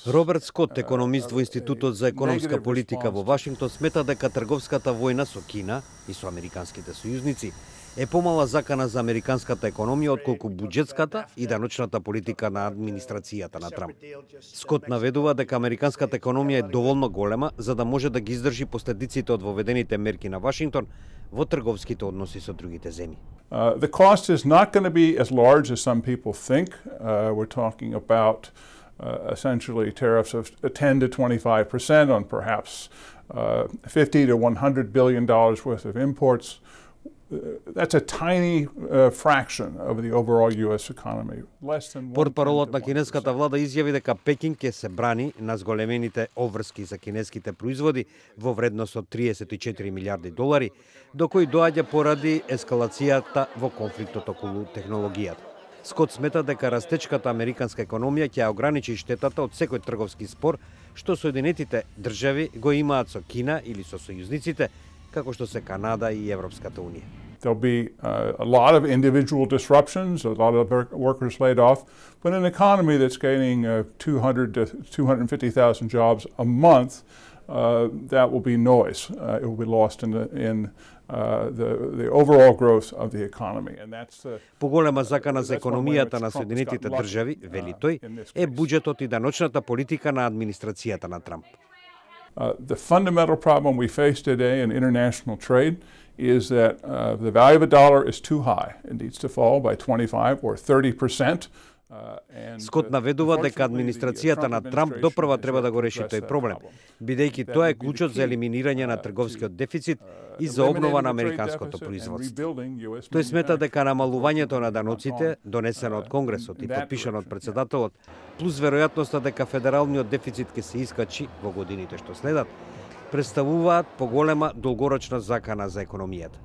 Роберт Скот, економист во Институтот за економска политика во Вашингтон, смета дека трговската војна со Кина и со американските сојузници е помала закана за американската економија отколку буџетската и даночната политика на администрацијата на Трамп. Скот наведува дека американската економија е доволно голема за да може да ги издржи последиците од воведените мерки на Вашингтон во трговските односи со другите земји. The cost is not going to be as large as some people think. We're talking about essentially tariffs of 10 to 25% on perhaps 50 to 100 billion dollars worth of imports. That's a tiny fraction of the overall US economy. Портпаролот на кинеската влада изјави дека Пекин ќе се брани на зголемените обврски за кинеските производи во вредност од 34 милиарди долари, до кои доаѓа поради ескалацијата во конфликтот околу технологијата. Скот смета дека растечката американска економија ќе ограничи штетата од секој трговски спор што Соединетите држави го имаат со Кина или со сојузниците, како што се Канада и Европската унија. There'll be a lot of individual disruptions, a lot of workers laid off, but an economy that's gaining 200 to 250,000 jobs a month, that will be noise. It will be lost in the overall growth of the economy. And that's Поголема закана за економијата на Соединетите држави, вели тој, е буџетот и даночната политика на администрацијата на Трамп. The fundamental problem we face today in international trade is that the value of a dollar is too high. It needs to fall by 25 or 30%. Скот наведува дека администрацијата на Трамп допрва треба да го реши тој проблем, бидејќи тоа е клучот за елиминирање на трговскиот дефицит и за обнова на американското производство. Тој смета дека намалувањето на даноците, донесено од Конгресот и потпишано од председателот, плюс веројатноста дека федералниот дефицит ќе се искачи во годините што следат, представуваат поголема долгорочна закана за економијата.